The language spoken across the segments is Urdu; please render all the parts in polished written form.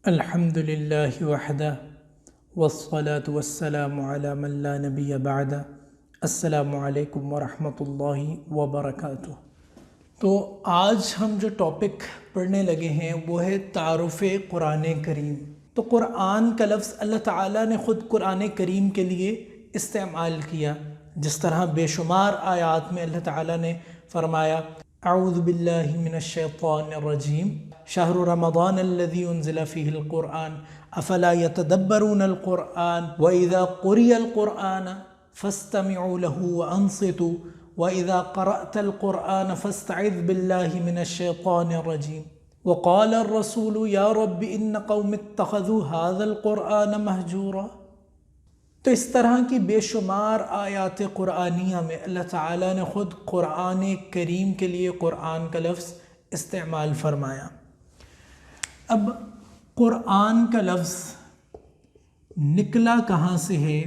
الحمد للہ وحدہ والصلاة والسلام علی من لا نبی بعدہ۔ السلام علیکم ورحمۃ اللہ وبرکاتہ۔ تو آج ہم جو ٹاپک پڑھنے لگے ہیں وہ ہے تعارف قرآن کریم۔ تو قرآن کا لفظ اللہ تعالیٰ نے خود قرآن کریم کے لیے استعمال کیا، جس طرح بے شمار آیات میں اللہ تعالیٰ نے فرمایا اعوذ باللہ من الشیطان الرجیم شہر رمضان الذی انزل فیہ القرآن افلا یتدبرون القرآن واذا قرئ القرآن فاستمعوا له وانصتوا واذا قرأت القرآن فاستعذ باللہ من الشیطان الرجیم وقال الرسول یا رب ان قوم اتخذوا هذا القرآن مہجورا۔ تو اس طرح کی بے شمار آیات قرآنیہ میں اللہ تعالیٰ نے خود قرآن کریم کے لیے قرآن کا لفظ استعمال فرمایا۔ اب قرآن کا لفظ نکلا کہاں سے ہے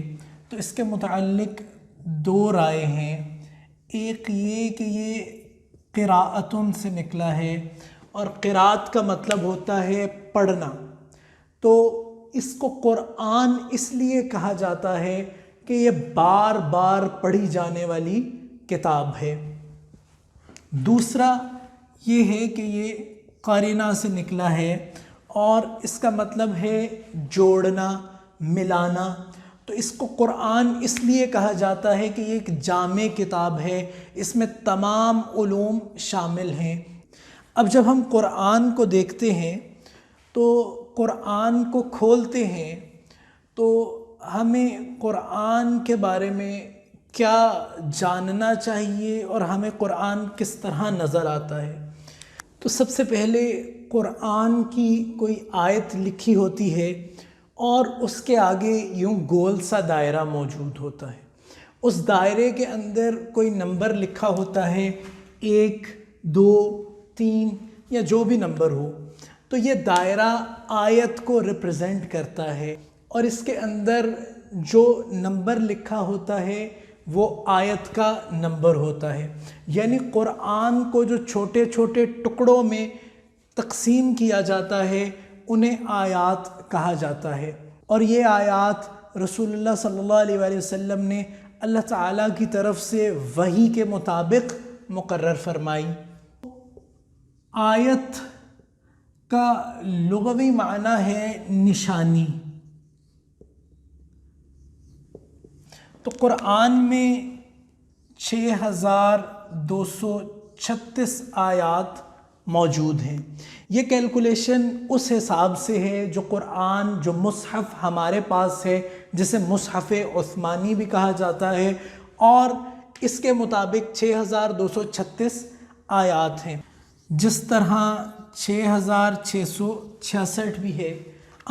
تو اس کے متعلق دو رائے ہیں۔ ایک یہ کہ یہ قراءتن سے نکلا ہے، اور قراءت کا مطلب ہوتا ہے پڑھنا، تو اس کو قرآن اس لیے کہا جاتا ہے کہ یہ بار بار پڑھی جانے والی کتاب ہے۔ دوسرا یہ ہے کہ یہ قرینہ سے نکلا ہے، اور اس کا مطلب ہے جوڑنا، ملانا۔ تو اس کو قرآن اس لیے کہا جاتا ہے کہ یہ ایک جامع کتاب ہے، اس میں تمام علوم شامل ہیں۔ اب جب ہم قرآن کو دیکھتے ہیں تو قرآن کو کھولتے ہیں تو ہمیں قرآن کے بارے میں کیا جاننا چاہیے اور ہمیں قرآن کس طرح نظر آتا ہے۔ تو سب سے پہلے قرآن کی کوئی آیت لکھی ہوتی ہے اور اس کے آگے یوں گول سا دائرہ موجود ہوتا ہے، اس دائرے کے اندر کوئی نمبر لکھا ہوتا ہے، 1 2 3 یا جو بھی نمبر ہو۔ تو یہ دائرہ آیت کو ریپرزینٹ کرتا ہے، اور اس کے اندر جو نمبر لکھا ہوتا ہے وہ آیت کا نمبر ہوتا ہے۔ یعنی قرآن کو جو چھوٹے چھوٹے ٹکڑوں میں تقسیم کیا جاتا ہے انہیں آیات کہا جاتا ہے، اور یہ آیات رسول اللہ صلی اللہ علیہ وآلہ وسلم نے اللہ تعالیٰ کی طرف سے وحی کے مطابق مقرر فرمائی۔ آیت کا لغوی معنی ہے نشانی۔ تو قرآن میں 6236 آیات موجود ہیں۔ یہ کیلکولیشن اس حساب سے ہے جو قرآن، جو مصحف ہمارے پاس ہے، جسے مصحف عثمانی بھی کہا جاتا ہے، اور اس کے مطابق 6236 آیات ہیں۔ جس طرح 6666 بھی ہے،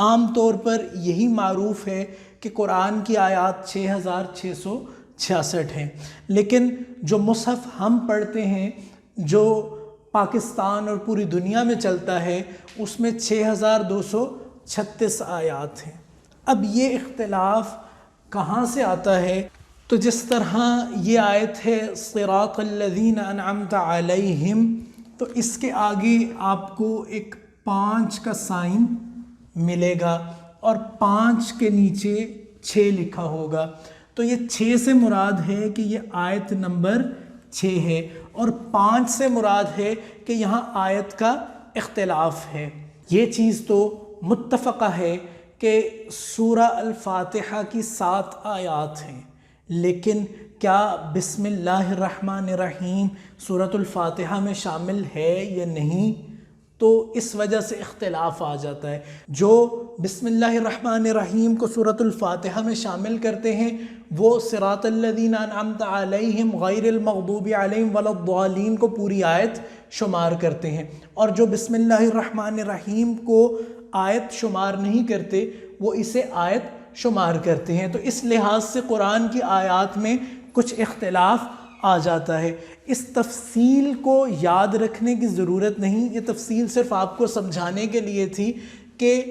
عام طور پر یہی معروف ہے کہ قرآن کی آیات 6666 ہیں، لیکن جو مصحف ہم پڑھتے ہیں، جو پاکستان اور پوری دنیا میں چلتا ہے، اس میں 6236 آیات ہیں۔ اب یہ اختلاف کہاں سے آتا ہے؟ تو جس طرح یہ آیت ہے صراط الذین انعمت علیہم، تو اس کے آگے آپ کو ایک 5 کا سائن ملے گا، اور 5 کے نیچے 6 لکھا ہوگا۔ تو یہ 6 سے مراد ہے کہ یہ آیت نمبر 6 ہے، اور 5 سے مراد ہے کہ یہاں آیت کا اختلاف ہے۔ یہ چیز تو متفقہ ہے کہ سورہ الفاتحہ کی 7 آیات ہیں، لیکن کیا بسم اللہ الرحمن الرحیم سورۃ الفاتحہ میں شامل ہے یا نہیں؟ تو اس وجہ سے اختلاف آ جاتا ہے۔ جو بسم اللہ الرحمن الرحیم کو سورۃ الفاتحہ میں شامل کرتے ہیں وہ صراط الذین انعمت علیہم غیر المغضوب علیہم ولا الضالین کو پوری آیت شمار کرتے ہیں، اور جو بسم اللہ الرحمن الرحیم کو آیت شمار نہیں کرتے وہ اسے آیت شمار کرتے ہیں۔ تو اس لحاظ سے قرآن کی آیات میں کچھ اختلاف آ جاتا ہے۔ اس تفصیل کو یاد رکھنے کی ضرورت نہیں، یہ تفصیل صرف آپ کو سمجھانے کے لیے تھی کہ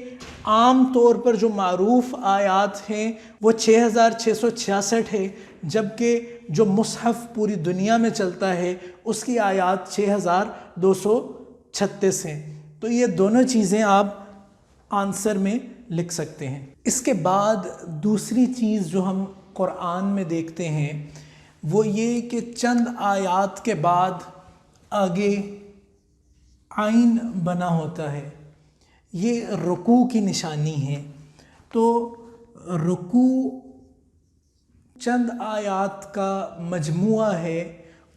عام طور پر جو معروف آیات ہیں وہ 6666 ہے، جبکہ جو مصحف پوری دنیا میں چلتا ہے اس کی آیات 6236 ہیں۔ تو یہ دونوں چیزیں آپ آنسر میں لکھ سکتے ہیں۔ اس کے بعد دوسری چیز جو ہم قرآن میں دیکھتے ہیں وہ یہ کہ چند آیات کے بعد آگے عین بنا ہوتا ہے، یہ رکوع کی نشانی ہے۔ تو رکوع چند آیات کا مجموعہ ہے،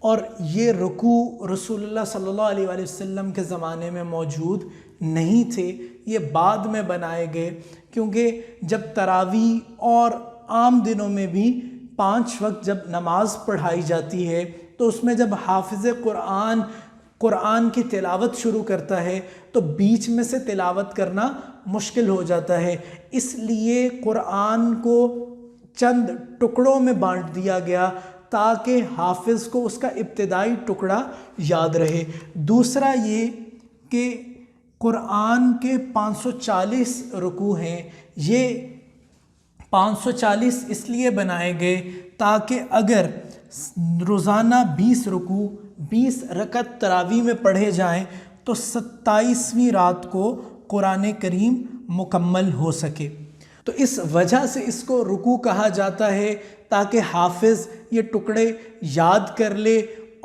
اور یہ رکوع رسول اللہ صلی اللہ علیہ وآلہ وسلم کے زمانے میں موجود نہیں تھے، یہ بعد میں بنائے گئے، کیونکہ جب تراویح اور عام دنوں میں بھی 5 وقت جب نماز پڑھائی جاتی ہے تو اس میں جب حافظ قرآن کی تلاوت شروع کرتا ہے تو بیچ میں سے تلاوت کرنا مشکل ہو جاتا ہے، اس لیے قرآن کو چند ٹکڑوں میں بانٹ دیا گیا تاکہ حافظ کو اس کا ابتدائی ٹکڑا یاد رہے۔ دوسرا یہ کہ قرآن کے 540 رکوع ہیں، یہ 540 اس لیے بنائے گئے تاکہ اگر روزانہ 20 رکوع 20 رکعت تراویح میں پڑھے جائیں تو 27ویں رات کو قرآن کریم مکمل ہو سکے۔ تو اس وجہ سے اس کو رکوع کہا جاتا ہے تاکہ حافظ یہ ٹکڑے یاد کر لے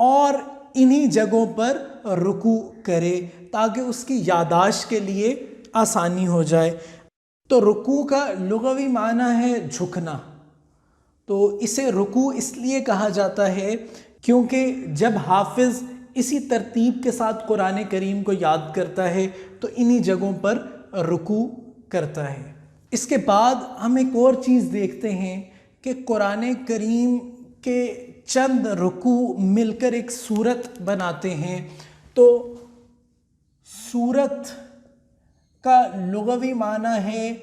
اور انہی جگہوں پر رکوع کرے تاکہ اس کی یادداشت کے لیے آسانی ہو جائے۔ تو رکوع کا لغوی معنی ہے جھکنا، تو اسے رکوع اس لیے کہا جاتا ہے کیونکہ جب حافظ اسی ترتیب کے ساتھ قرآن کریم کو یاد کرتا ہے تو انہی جگہوں پر رکوع کرتا ہے۔ اس کے بعد ہم ایک اور چیز دیکھتے ہیں کہ قرآن کریم کے چند رکوع مل کر ایک سورت بناتے ہیں۔ تو سورت کا لغوی معنی ہے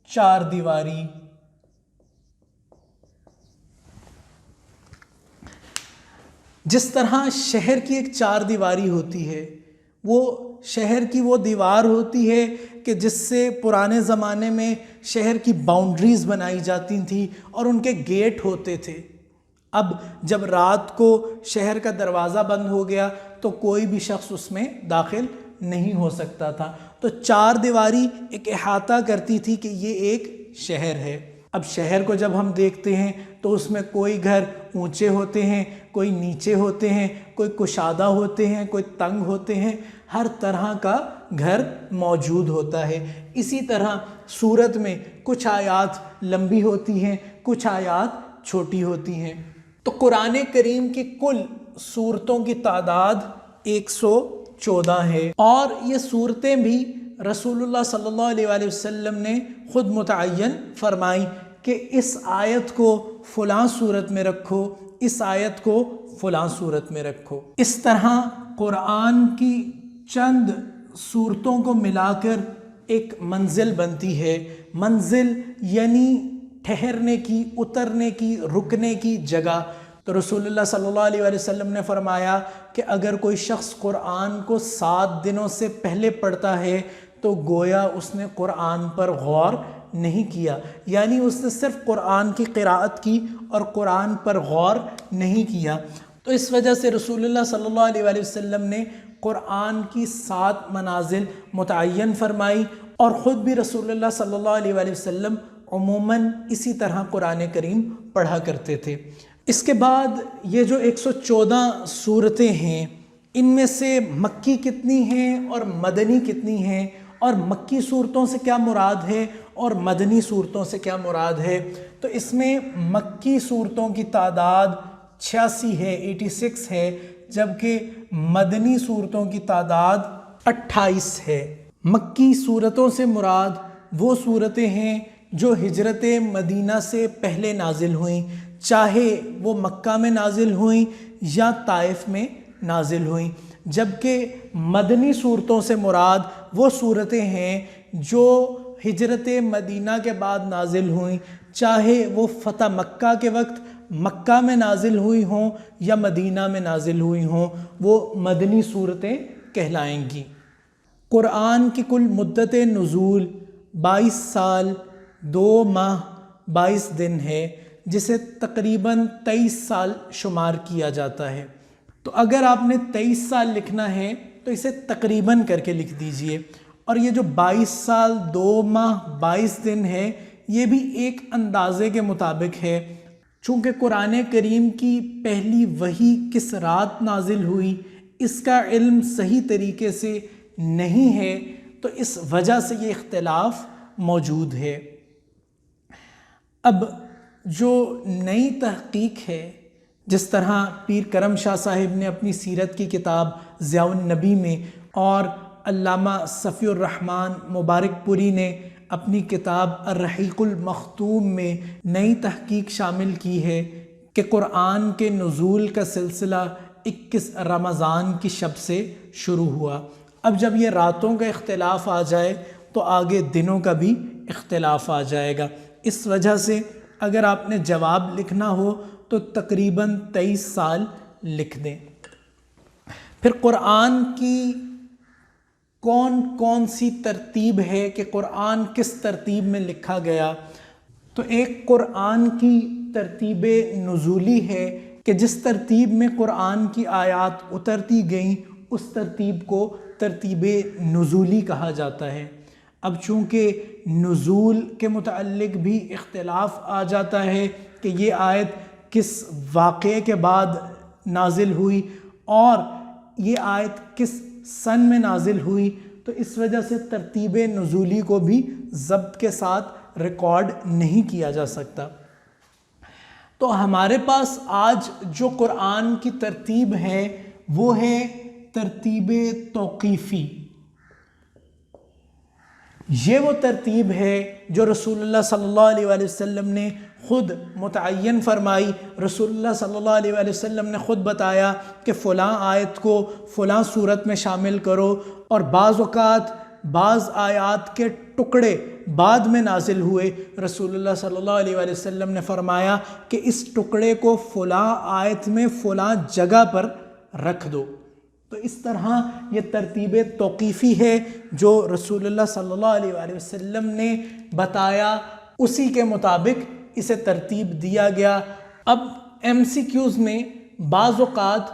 چار دیواری۔ جس طرح شہر کی ایک چار دیواری ہوتی ہے، وہ شہر کی وہ دیوار ہوتی ہے کہ جس سے پرانے زمانے میں شہر کی باؤنڈریز بنائی جاتی تھیں اور ان کے گیٹ ہوتے تھے۔ اب جب رات کو شہر کا دروازہ بند ہو گیا تو کوئی بھی شخص اس میں داخل نہیں ہو سکتا تھا، تو چار دیواری ایک احاطہ کرتی تھی کہ یہ ایک شہر ہے۔ اب شہر کو جب ہم دیکھتے ہیں تو اس میں کوئی گھر اونچے ہوتے ہیں، کوئی نیچے ہوتے ہیں، کوئی کشادہ ہوتے ہیں، کوئی تنگ ہوتے ہیں، ہر طرح کا گھر موجود ہوتا ہے۔ اسی طرح سورت میں کچھ آیات لمبی ہوتی ہیں، کچھ آیات چھوٹی ہوتی ہیں۔ تو قرآن کریم کی کل سورتوں کی تعداد 114 ہے، اور یہ سورتیں بھی رسول اللہ صلی اللہ علیہ وآلہ وسلم نے خود متعین فرمائی کہ اس آیت کو فلاں صورت میں رکھو، اس آیت کو فلاں صورت میں رکھو۔ اس طرح قرآن کی چند صورتوں کو ملا کر ایک منزل بنتی ہے۔ منزل یعنی ٹھہرنے کی، اترنے کی، رکنے کی جگہ۔ تو رسول اللہ صلی اللہ علیہ وآلہ وسلم نے فرمایا کہ اگر کوئی شخص قرآن کو 7 دنوں سے پہلے پڑھتا ہے تو گویا اس نے قرآن پر غور نہیں کیا، یعنی اس نے صرف قرآن کی قراءت کی اور قرآن پر غور نہیں کیا۔ تو اس وجہ سے رسول اللہ صلی اللہ علیہ وآلہ وسلم نے قرآن کی 7 منازل متعین فرمائی، اور خود بھی رسول اللہ صلی اللہ علیہ وآلہ وسلم عموماً اسی طرح قرآن کریم پڑھا کرتے تھے۔ اس کے بعد یہ جو 114 صورتیں ہیں، ان میں سے مکی کتنی ہیں اور مدنی کتنی ہیں، اور مکی صورتوں سے کیا مراد ہے اور مدنی صورتوں سے کیا مراد ہے؟ تو اس میں مکی صورتوں کی تعداد 86 ہے، 86 ہے، جبکہ مدنی صورتوں کی تعداد 28 ہے۔ مکی صورتوں سے مراد وہ صورتیں ہیں جو ہجرت مدینہ سے پہلے نازل ہوئیں، چاہے وہ مکہ میں نازل ہوئیں یا طائف میں نازل ہوئیں، جبکہ مدنی صورتوں سے مراد وہ صورتیں ہیں جو ہجرت مدینہ کے بعد نازل ہوئیں، چاہے وہ فتح مکہ کے وقت مکہ میں نازل ہوئی ہوں یا مدینہ میں نازل ہوئی ہوں، وہ مدنی صورتیں کہلائیں گی۔ قرآن کی کل مدت نزول 22 سال 2 ماہ 22 دن ہے، جسے تقریباً 23 سال شمار کیا جاتا ہے۔ تو اگر آپ نے 23 سال لکھنا ہے تو اسے تقریباً کر کے لکھ دیجئے، اور یہ جو 22 سال 2 ماہ 22 دن ہے یہ بھی ایک اندازے کے مطابق ہے، چونکہ قرآن کریم کی پہلی وحی کس رات نازل ہوئی اس کا علم صحیح طریقے سے نہیں ہے، تو اس وجہ سے یہ اختلاف موجود ہے۔ اب جو نئی تحقیق ہے، جس طرح پیر کرم شاہ صاحب نے اپنی سیرت کی کتاب ضیاء النبی میں اور علامہ صفی الرحمن مبارک پوری نے اپنی کتاب الرحیق المختوم میں نئی تحقیق شامل کی ہے کہ قرآن کے نزول کا سلسلہ 21 رمضان کی شب سے شروع ہوا۔ اب جب یہ راتوں کا اختلاف آ جائے تو آگے دنوں کا بھی اختلاف آ جائے گا۔ اس وجہ سے اگر آپ نے جواب لکھنا ہو تو تقریباً 23 سال لکھ دیں۔ پھر قرآن کی کون کون سی ترتیب ہے کہ قرآن کس ترتیب میں لکھا گیا، تو ایک قرآن کی ترتیب نزولی ہے کہ جس ترتیب میں قرآن کی آیات اترتی گئیں اس ترتیب کو ترتیب نزولی کہا جاتا ہے۔ اب چونکہ نزول کے متعلق بھی اختلاف آ جاتا ہے کہ یہ آیت کس واقعے کے بعد نازل ہوئی اور یہ آیت کس سن میں نازل ہوئی، تو اس وجہ سے ترتیب نزولی کو بھی ضبط کے ساتھ ریکارڈ نہیں کیا جا سکتا۔ تو ہمارے پاس آج جو قرآن کی ترتیب ہے وہ ہے ترتیب توقیفی۔ یہ وہ ترتیب ہے جو رسول اللہ صلی اللہ علیہ وآلہ وسلم نے خود متعین فرمائی۔ رسول اللہ صلی اللہ علیہ وآلہ وسلم نے خود بتایا کہ فلاں آیت کو فلاں صورت میں شامل کرو، اور بعض اوقات بعض آیات کے ٹکڑے بعد میں نازل ہوئے، رسول اللہ صلی اللہ علیہ وآلہ وسلم نے فرمایا کہ اس ٹکڑے کو فلاں آیت میں فلاں جگہ پر رکھ دو۔ تو اس طرح یہ ترتیب توقیفی ہے جو رسول اللہ صلی اللہ علیہ وآلہ وسلم نے بتایا، اسی کے مطابق اسے ترتیب دیا گیا۔ اب ایم سی کیوز میں بعض اوقات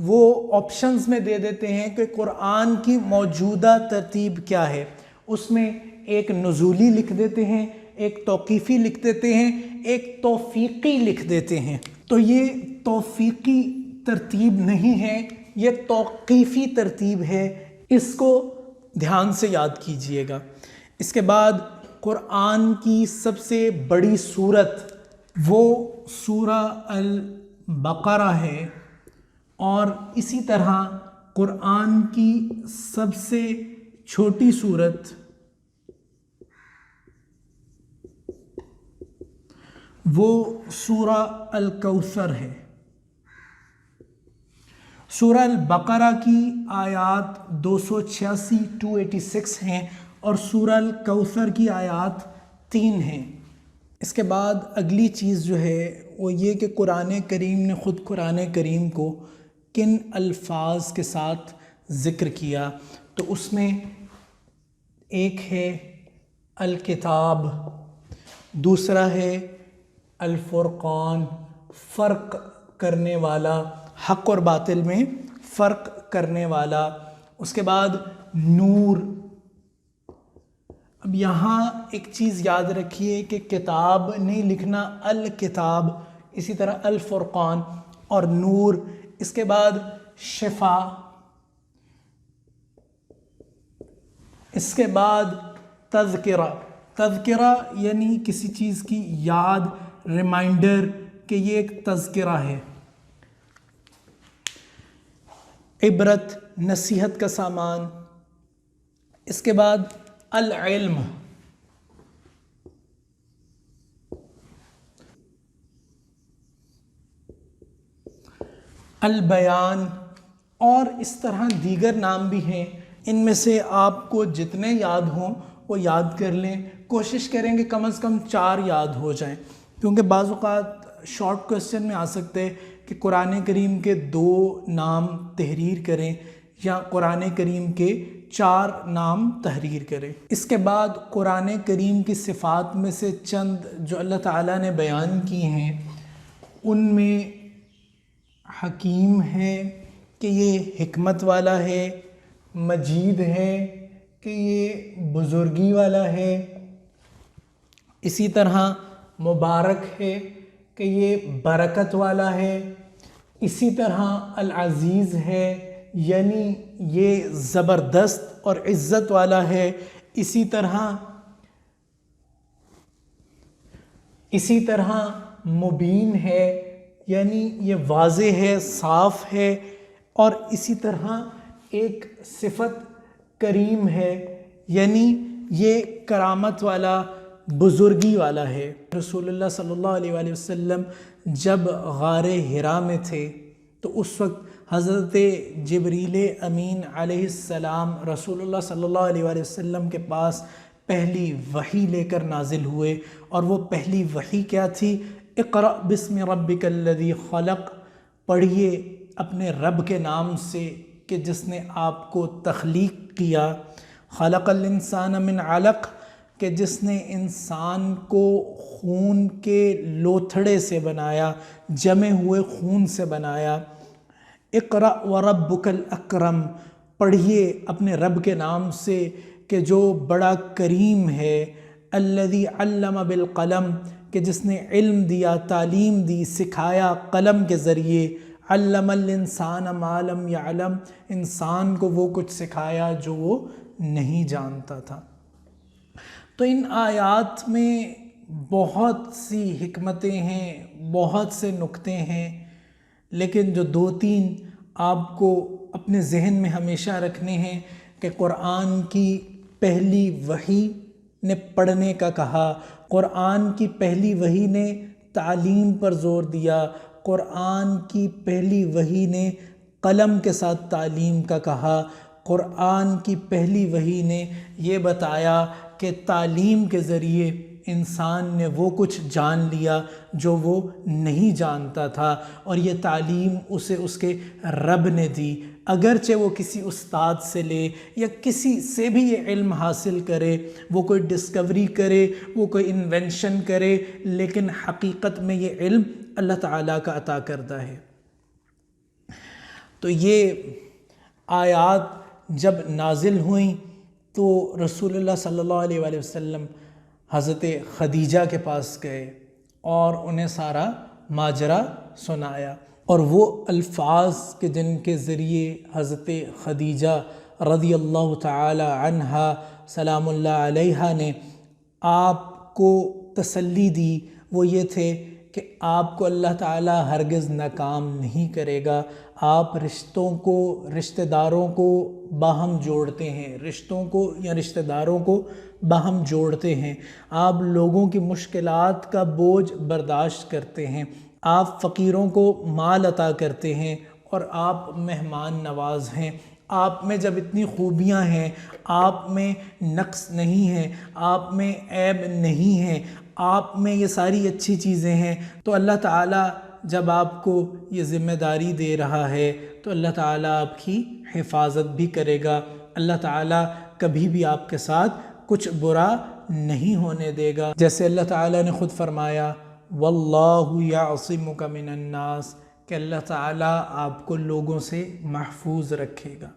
وہ آپشنز میں دے دیتے ہیں کہ قرآن کی موجودہ ترتیب کیا ہے، اس میں ایک نزولی لکھ دیتے ہیں، ایک توقیفی لکھ دیتے ہیں، ایک توفیقی لکھ دیتے ہیں۔ تو یہ توفیقی ترتیب نہیں ہے، یہ توقیفی ترتیب ہے، اس کو دھیان سے یاد کیجئے گا۔ اس کے بعد قرآن کی سب سے بڑی سورت وہ سورہ البقرہ ہے، اور اسی طرح قرآن کی سب سے چھوٹی سورت وہ سورہ الکوثر ہے۔ سورہ البقرہ کی آیات 286 ہیں اور سورہ الکوثر کی آیات 3 ہیں۔ اس کے بعد اگلی چیز جو ہے وہ یہ کہ قرآن کریم نے خود قرآن کریم کو کن الفاظ کے ساتھ ذکر کیا، تو اس میں ایک ہے الکتاب، دوسرا ہے الفرقان، فرق کرنے والا، حق اور باطل میں فرق کرنے والا، اس کے بعد نور۔ اب یہاں ایک چیز یاد رکھیے کہ کتاب نہیں لکھنا، الکتاب، اسی طرح الفرقان اور نور۔ اس کے بعد شفا، اس کے بعد تذکرہ۔ تذکرہ یعنی کسی چیز کی یاد، ریمائنڈر کہ یہ ایک تذکرہ ہے۔ عبرت، نصیحت کا سامان۔ اس کے بعد العلم، البیان، اور اس طرح دیگر نام بھی ہیں۔ ان میں سے آپ کو جتنے یاد ہوں وہ یاد کر لیں، کوشش کریں کہ کم از کم 4 یاد ہو جائیں، کیونکہ بعض اوقات شارٹ کوسچن میں آ سکتے کہ قرآن کریم کے 2 نام تحریر کریں یا قرآن کریم کے 4 نام تحریر کریں۔ اس کے بعد قرآن کریم کی صفات میں سے چند جو اللہ تعالیٰ نے بیان کی ہیں، ان میں حکیم ہے کہ یہ حکمت والا ہے، مجید ہے کہ یہ بزرگی والا ہے، اسی طرح مبارک ہے کہ یہ برکت والا ہے، اسی طرح العزیز ہے یعنی یہ زبردست اور عزت والا ہے، اسی طرح مبین ہے یعنی یہ واضح ہے، صاف ہے، اور اسی طرح ایک صفت کریم ہے یعنی یہ کرامت والا، بزرگی والا ہے۔ رسول اللہ صلی اللہ علیہ وآلہ وسلم جب غار حرا میں تھے تو اس وقت حضرت جبریل امین علیہ السلام رسول اللہ صلی اللہ علیہ وآلہ وسلم کے پاس پہلی وحی لے کر نازل ہوئے، اور وہ پہلی وحی کیا تھی؟ اقرأ بسم ربک الذی خلق، پڑھیے اپنے رب کے نام سے کہ جس نے آپ کو تخلیق کیا، خلق الانسان من علق، کہ جس نے انسان کو خون کے لوتھڑے سے بنایا، جمے ہوئے خون سے بنایا۔ اقرأ وربک الاکرم، پڑھیے اپنے رب کے نام سے کہ جو بڑا کریم ہے، الذی علم بالقلم، کہ جس نے علم دیا، تعلیم دی، سکھایا قلم کے ذریعے، علم الانسان ما لم یعلم، انسان کو وہ کچھ سکھایا جو وہ نہیں جانتا تھا۔ تو ان آیات میں بہت سی حکمتیں ہیں، بہت سے نکتے ہیں، لیکن جو دو تین آپ کو اپنے ذہن میں ہمیشہ رکھنے ہیں کہ قرآن کی پہلی وحی نے پڑھنے کا کہا، قرآن کی پہلی وحی نے تعلیم پر زور دیا، قرآن کی پہلی وحی نے قلم کے ساتھ تعلیم کا کہا، قرآن کی پہلی وحی نے یہ بتایا کہ تعلیم کے ذریعے انسان نے وہ کچھ جان لیا جو وہ نہیں جانتا تھا، اور یہ تعلیم اسے اس کے رب نے دی۔ اگرچہ وہ کسی استاد سے لے یا کسی سے بھی یہ علم حاصل کرے، وہ کوئی ڈسکوری کرے، وہ کوئی انوینشن کرے، لیکن حقیقت میں یہ علم اللہ تعالیٰ کا عطا کردہ ہے۔ تو یہ آیات جب نازل ہوئیں تو رسول اللہ صلی اللہ علیہ وآلہ وسلم حضرت خدیجہ کے پاس گئے اور انہیں سارا ماجرا سنایا، اور وہ الفاظ کہ جن کے ذریعے حضرت خدیجہ رضی اللہ تعالی عنہا سلام اللہ علیہا نے آپ کو تسلی دی، وہ یہ تھے کہ آپ کو اللہ تعالیٰ ہرگز ناکام نہیں کرے گا۔ آپ رشتوں کو، رشتہ داروں کو باہم جوڑتے ہیں، رشتوں کو یا رشتہ داروں کو باہم جوڑتے ہیں، آپ لوگوں کی مشکلات کا بوجھ برداشت کرتے ہیں، آپ فقیروں کو مال عطا کرتے ہیں، اور آپ مہمان نواز ہیں۔ آپ میں جب اتنی خوبیاں ہیں، آپ میں نقص نہیں ہے، آپ میں عیب نہیں ہے، آپ میں یہ ساری اچھی چیزیں ہیں، تو اللہ تعالیٰ جب آپ کو یہ ذمہ داری دے رہا ہے تو اللہ تعالیٰ آپ کی حفاظت بھی کرے گا، اللہ تعالیٰ کبھی بھی آپ کے ساتھ کچھ برا نہیں ہونے دے گا۔ جیسے اللہ تعالیٰ نے خود فرمایا واللہ یعصمک من الناس، کہ اللہ تعالیٰ آپ کو لوگوں سے محفوظ رکھے گا۔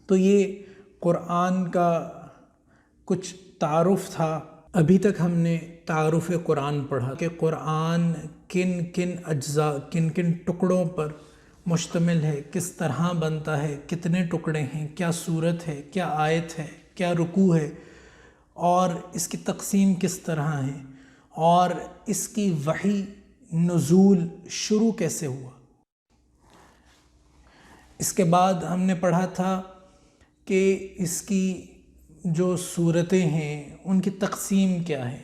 تو یہ قرآن کا کچھ تعارف تھا۔ ابھی تک ہم نے تعارف قرآن پڑھا کہ قرآن کن کن اجزاء، کن کن ٹکڑوں پر مشتمل ہے، کس طرح بنتا ہے، کتنے ٹکڑے ہیں، کیا صورت ہے، کیا آیت ہے، کیا رکوع ہے، اور اس کی تقسیم کس طرح ہے، اور اس کی وحی نزول شروع کیسے ہوا۔ اس کے بعد ہم نے پڑھا تھا کہ اس کی جو صورتیں ہیں ان کی تقسیم کیا ہے،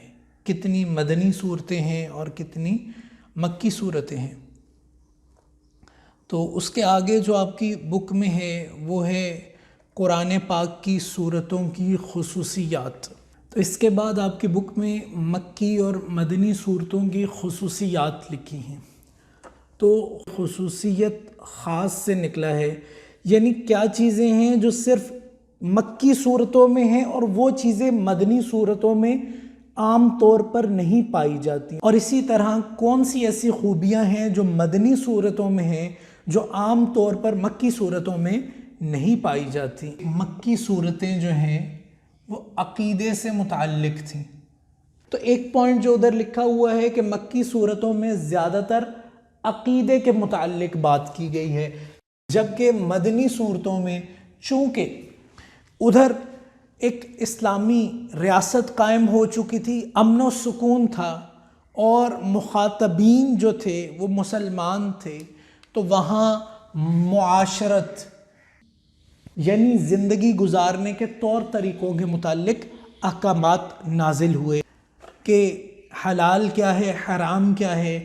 کتنی مدنی صورتیں ہیں اور کتنی مکی صورتیں ہیں۔ تو اس کے آگے جو آپ کی بک میں ہے وہ ہے قرآن پاک کی صورتوں کی خصوصیات۔ تو اس کے بعد آپ کی بک میں مکی اور مدنی صورتوں کی خصوصیات لکھی ہیں۔ تو خصوصیت خاص سے نکلا ہے، یعنی کیا چیزیں ہیں جو صرف مکی صورتوں میں ہیں اور وہ چیزیں مدنی صورتوں میں عام طور پر نہیں پائی جاتی، اور اسی طرح کون سی ایسی خوبیاں ہیں جو مدنی صورتوں میں ہیں جو عام طور پر مکی صورتوں میں نہیں پائی جاتی۔ مکی صورتیں جو ہیں وہ عقیدے سے متعلق تھیں۔ تو ایک پوائنٹ جو ادھر لکھا ہوا ہے کہ مکی صورتوں میں زیادہ تر عقیدے کے متعلق بات کی گئی ہے، جبکہ مدنی صورتوں میں چونکہ ادھر ایک اسلامی ریاست قائم ہو چکی تھی، امن و سکون تھا اور مخاطبین جو تھے وہ مسلمان تھے، تو وہاں معاشرت یعنی زندگی گزارنے کے طور طریقوں کے متعلق احکامات نازل ہوئے کہ حلال کیا ہے، حرام کیا ہے،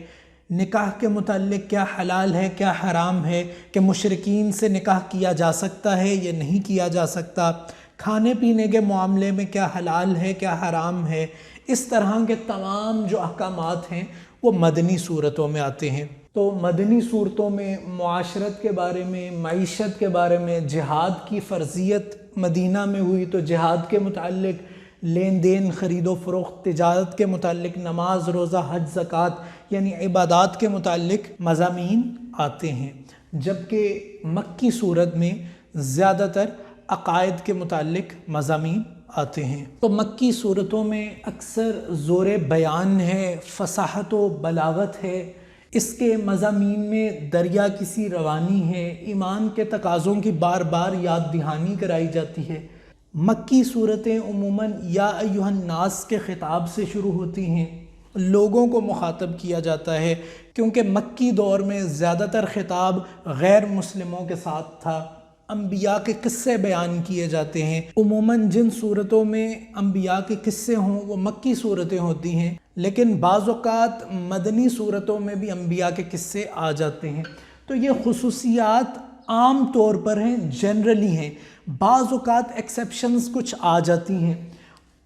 نکاح کے متعلق کیا حلال ہے کیا حرام ہے، کہ مشرکین سے نکاح کیا جا سکتا ہے یا نہیں کیا جا سکتا، کھانے پینے کے معاملے میں کیا حلال ہے کیا حرام ہے۔ اس طرح کے تمام جو احکامات ہیں وہ مدنی صورتوں میں آتے ہیں۔ تو مدنی صورتوں میں معاشرت کے بارے میں، معیشت کے بارے میں، جہاد کی فرضیت مدینہ میں ہوئی تو جہاد کے متعلق، لین دین، خرید و فروخت، تجارت کے متعلق، نماز، روزہ، حج، زکوٰۃ یعنی عبادات کے متعلق مضامین آتے ہیں، جبکہ مکی صورت میں زیادہ تر عقائد کے متعلق مضامین آتے ہیں۔ تو مکی صورتوں میں اکثر زور بیان ہے، فصاحت و بلاغت ہے، اس کے مضامین میں دریا کسی روانی ہے، ایمان کے تقاضوں کی بار بار یاد دہانی کرائی جاتی ہے۔ مکی صورتیں عموماً یا ایھا الناس کے خطاب سے شروع ہوتی ہیں، لوگوں کو مخاطب کیا جاتا ہے، کیونکہ مکی دور میں زیادہ تر خطاب غیر مسلموں کے ساتھ تھا۔ انبیاء کے قصے بیان کیے جاتے ہیں، عموماً جن صورتوں میں انبیاء کے قصے ہوں وہ مکی صورتیں ہوتی ہیں، لیکن بعض اوقات مدنی صورتوں میں بھی انبیاء کے قصے آ جاتے ہیں۔ تو یہ خصوصیات عام طور پر ہیں، جنرلی ہیں، بعض اوقات ایکسیپشنز کچھ آ جاتی ہیں۔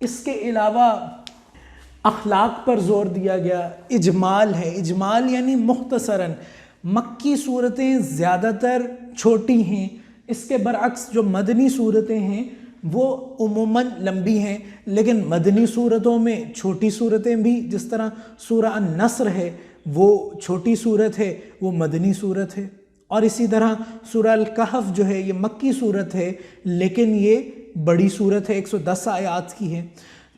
اس کے علاوہ اخلاق پر زور دیا گیا، اجمال ہے، اجمال یعنی مختصراً مکی صورتیں زیادہ تر چھوٹی ہیں، اس کے برعکس جو مدنی صورتیں ہیں وہ عموماً لمبی ہیں، لیکن مدنی صورتوں میں چھوٹی صورتیں بھی، جس طرح سورہ النصر ہے وہ چھوٹی صورت ہے، وہ مدنی صورت ہے، اور اسی طرح سورہ الکہف جو ہے یہ مکی صورت ہے لیکن یہ بڑی صورت ہے، 110 آیات کی ہے۔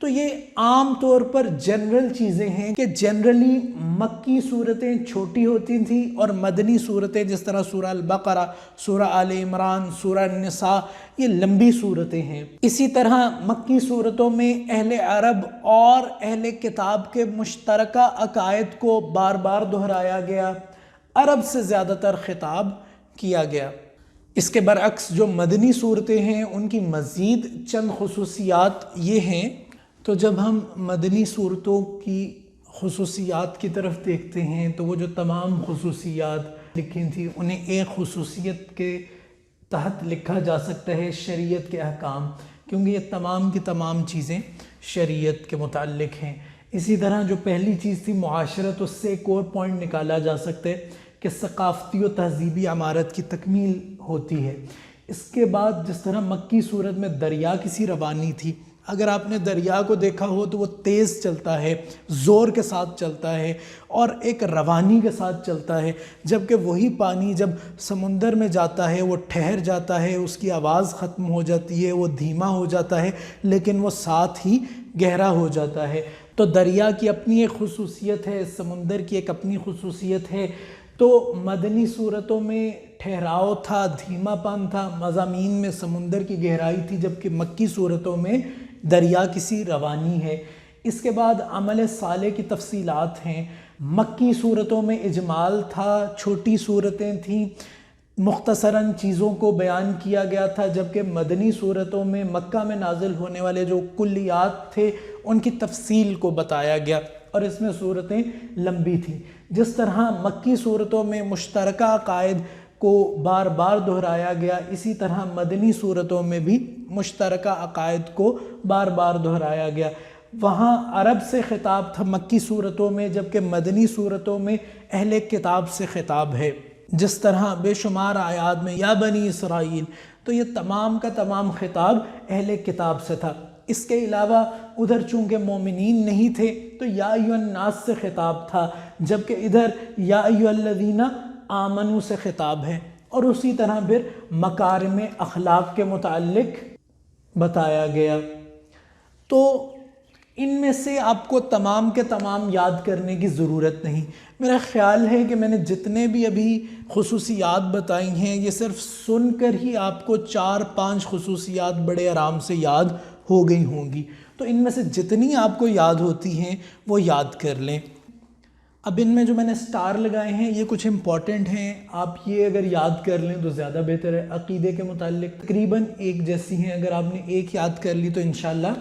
تو یہ عام طور پر جنرل چیزیں ہیں کہ جنرلی مکی صورتیں چھوٹی ہوتی تھیں اور مدنی صورتیں جس طرح سورہ البقرہ، سورہ آل عمران، سورہ النساء یہ لمبی صورتیں ہیں۔ اسی طرح مکی صورتوں میں اہل عرب اور اہل کتاب کے مشترکہ عقائد کو بار بار دہرایا گیا، عرب سے زیادہ تر خطاب کیا گیا۔ اس کے برعکس جو مدنی صورتیں ہیں ان کی مزید چند خصوصیات یہ ہیں۔ تو جب ہم مدنی صورتوں کی خصوصیات کی طرف دیکھتے ہیں تو وہ جو تمام خصوصیات لکھی تھیں انہیں ایک خصوصیت کے تحت لکھا جا سکتا ہے، شریعت کے احکام، کیونکہ یہ تمام کی تمام چیزیں شریعت کے متعلق ہیں۔ اسی طرح جو پہلی چیز تھی معاشرت، اس سے ایک اور پوائنٹ نکالا جا سکتا ہے کہ ثقافتی و تہذیبی عمارت کی تکمیل ہوتی ہے۔ اس کے بعد جس طرح مکی صورت میں دریا کسی روانی تھی، اگر آپ نے دریا کو دیکھا ہو تو وہ تیز چلتا ہے، زور کے ساتھ چلتا ہے اور ایک روانی کے ساتھ چلتا ہے، جبکہ وہی پانی جب سمندر میں جاتا ہے وہ ٹھہر جاتا ہے، اس کی آواز ختم ہو جاتی ہے، وہ دھیما ہو جاتا ہے، لیکن وہ ساتھ ہی گہرا ہو جاتا ہے۔ تو دریا کی اپنی ایک خصوصیت ہے، سمندر کی ایک اپنی خصوصیت ہے۔ تو مدنی صورتوں میں ٹھہراؤ تھا، دھیما پن تھا، مضامین میں سمندر کی گہرائی تھی، جبکہ مکی صورتوں میں دریا کسی روانی ہے۔ اس کے بعد عمل صالح کی تفصیلات ہیں۔ مکی صورتوں میں اجمال تھا، چھوٹی صورتیں تھیں، مختصراً چیزوں کو بیان کیا گیا تھا، جبکہ مدنی صورتوں میں مکہ میں نازل ہونے والے جو کلیات تھے ان کی تفصیل کو بتایا گیا اور اس میں صورتیں لمبی تھیں۔ جس طرح مکی صورتوں میں مشترکہ عقائد کو بار بار دہرایا گیا، اسی طرح مدنی صورتوں میں بھی مشترکہ عقائد کو بار بار دہرایا گیا۔ وہاں عرب سے خطاب تھا مکی صورتوں میں، جبکہ مدنی صورتوں میں اہل کتاب سے خطاب ہے، جس طرح بے شمار آیات میں یا بنی اسرائیل، تو یہ تمام کا تمام خطاب اہل کتاب سے تھا۔ اس کے علاوہ ادھر چونکہ مومنین نہیں تھے تو یا ایھا الناس سے خطاب تھا، جبکہ ادھر یا ایھا الذین آمنوا سے خطاب ہے۔ اور اسی طرح پھر مکارم اخلاق کے متعلق بتایا گیا۔ تو ان میں سے آپ کو تمام کے تمام یاد کرنے کی ضرورت نہیں۔ میرا خیال ہے کہ میں نے جتنے بھی ابھی خصوصیات بتائی ہیں یہ صرف سن کر ہی آپ کو 4-5 خصوصیات بڑے آرام سے یاد ہو گئی ہوں گی۔ تو ان میں سے جتنی آپ کو یاد ہوتی ہیں وہ یاد کر لیں۔ اب ان میں جو میں نے سٹار لگائے ہیں یہ کچھ امپورٹنٹ ہیں، آپ یہ اگر یاد کر لیں تو زیادہ بہتر ہے۔ عقیدے کے متعلق تقریباً ایک جیسی ہیں، اگر آپ نے ایک یاد کر لی تو انشاءاللہ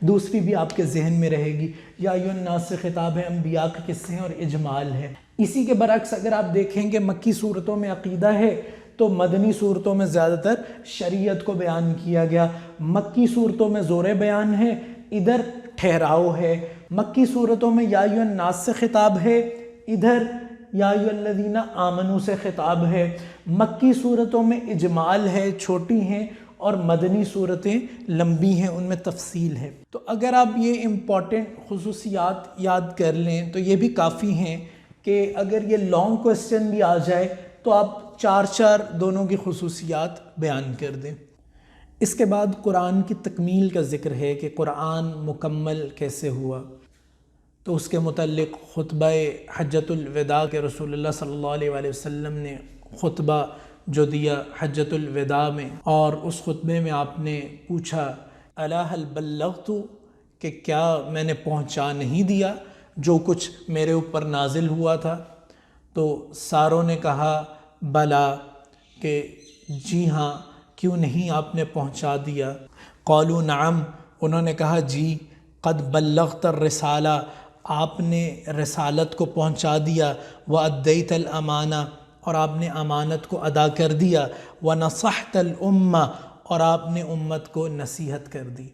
دوسری بھی آپ کے ذہن میں رہے گی۔ یا ایھا الناس سے خطاب ہے، انبیاء کے قصے ہیں اور اجمال ہے۔ اسی کے برعکس اگر آپ دیکھیں کہ مکی صورتوں میں عقیدہ ہے تو مدنی صورتوں میں زیادہ تر شریعت کو بیان کیا گیا۔ مکی صورتوں میں زور بیان ہے، ادھر ٹھہراؤ ہے۔ مکی صورتوں میں یا ایھا الناس سے خطاب ہے، ادھر یا ایھا الذین آمنوا سے خطاب ہے۔ مکی صورتوں میں اجمال ہے، چھوٹی ہیں، اور مدنی صورتیں لمبی ہیں، ان میں تفصیل ہے۔ تو اگر آپ یہ امپورٹنٹ خصوصیات یاد کر لیں تو یہ بھی کافی ہیں کہ اگر یہ لانگ کوسچن بھی آ جائے تو آپ 4 دونوں کی خصوصیات بیان کر دیں۔ اس کے بعد قرآن کی تکمیل کا ذکر ہے کہ قرآن مکمل کیسے ہوا۔ تو اس کے متعلق خطبہ حجۃ الوداع کے رسول اللہ صلی اللہ علیہ وآلہ وسلم نے خطبہ جو دیا حجۃ الوداع میں، اور اس خطبے میں آپ نے پوچھا الا هل بلغت، کہ کیا میں نے پہنچا نہیں دیا جو کچھ میرے اوپر نازل ہوا تھا؟ تو ساروں نے کہا بلا، کہ جی ہاں، کیوں نہیں آپ نے پہنچا دیا۔ قالوا نعم، انہوں نے کہا جی، قد بلغت الرسالہ، آپ نے رسالت کو پہنچا دیا، وأدیت الامانہ، اور آپ نے امانت کو ادا کر دیا، ونصحت الامہ، اور آپ نے امت کو نصیحت کر دی۔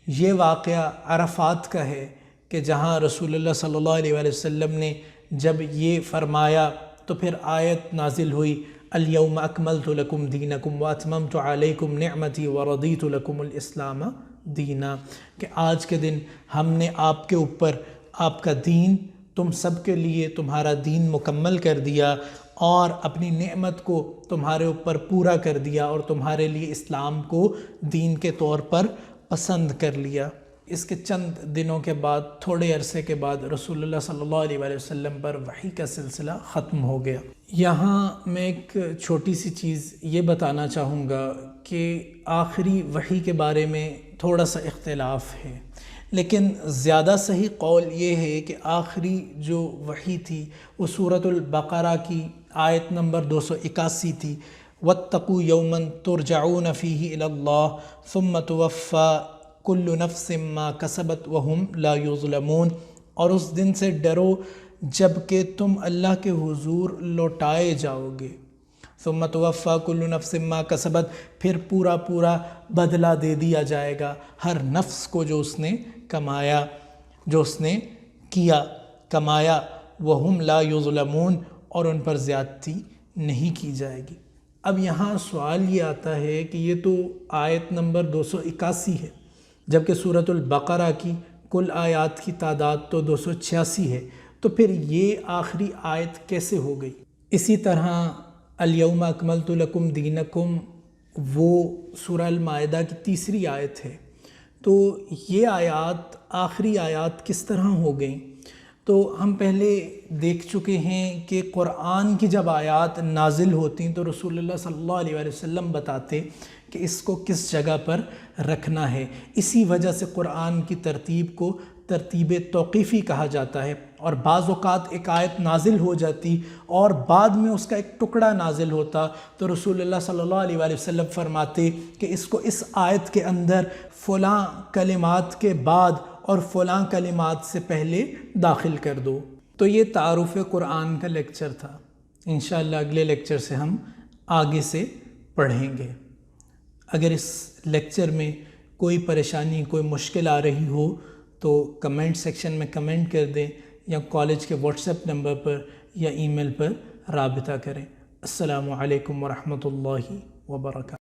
یہ واقعہ عرفات کا ہے کہ جہاں رسول اللہ صلی اللہ علیہ وآلہ وسلم نے جب یہ فرمایا تو پھر آیت نازل ہوئی الیوم اکملت لکم دینکم واتممت علیکم نعمتی ورضیت لکم الاسلام دینا، کہ آج کے دن ہم نے آپ کے اوپر آپ کا دین، تم سب کے لیے تمہارا دین مکمل کر دیا، اور اپنی نعمت کو تمہارے اوپر پورا کر دیا، اور تمہارے لیے اسلام کو دین کے طور پر پسند کر لیا۔ اس کے چند دنوں کے بعد، تھوڑے عرصے کے بعد، رسول اللہ صلی اللہ علیہ وآلہ وسلم پر وحی کا سلسلہ ختم ہو گیا۔ یہاں میں ایک چھوٹی سی چیز یہ بتانا چاہوں گا کہ آخری وحی کے بارے میں تھوڑا سا اختلاف ہے، لیکن زیادہ صحیح قول یہ ہے کہ آخری جو وحی تھی وہ سورۃ البقرہ کی آیت نمبر 281 تھی، واتقوا یوما ترجعون فیہ الی اللہ ثم توفی کل نفس ما کسبت وہم لا یظلمون، اور اس دن سے ڈرو جب کہ تم اللہ کے حضور لوٹائے جاؤ گے، ثم توفی کل نفس ما کسبت، پھر پورا بدلہ دے دیا جائے گا ہر نفس کو جو اس نے کمایا، جو اس نے کیا کمایا، وہم لا یظلمون، اور ان پر زیادتی نہیں کی جائے گی۔ اب یہاں سوال یہ آتا ہے کہ یہ تو آیت نمبر 281 ہے، جبکہ سورۃ البقرہ کی کل آیات کی تعداد تو 286 ہے، تو پھر یہ آخری آیت کیسے ہو گئی؟ اسی طرح الیوم اکملت لکم دینکم وہ سورہ المائدہ کی 3 آیت ہے، تو یہ آیات آخری آیات کس طرح ہو گئیں؟ تو ہم پہلے دیکھ چکے ہیں کہ قرآن کی جب آیات نازل ہوتی تو رسول اللہ صلی اللہ علیہ وآلہ وسلم بتاتے کہ اس کو کس جگہ پر رکھنا ہے۔ اسی وجہ سے قرآن کی ترتیب کو ترتیب توقیفی کہا جاتا ہے، اور بعض اوقات ایک آیت نازل ہو جاتی اور بعد میں اس کا ایک ٹکڑا نازل ہوتا تو رسول اللہ صلی اللہ علیہ وآلہ وسلم فرماتے کہ اس کو اس آیت کے اندر فلاں کلمات کے بعد اور فلاں کلمات سے پہلے داخل کر دو۔ تو یہ تعارف قرآن کا لیکچر تھا، انشاءاللہ اگلے لیکچر سے ہم آگے سے پڑھیں گے۔ اگر اس لیکچر میں کوئی پریشانی، کوئی مشکل آ رہی ہو تو کمنٹ سیکشن میں کمنٹ کر دیں، یا کالج کے واٹس ایپ نمبر پر یا ای میل پر رابطہ کریں۔ السلام علیکم ورحمۃ اللہ وبرکاتہ۔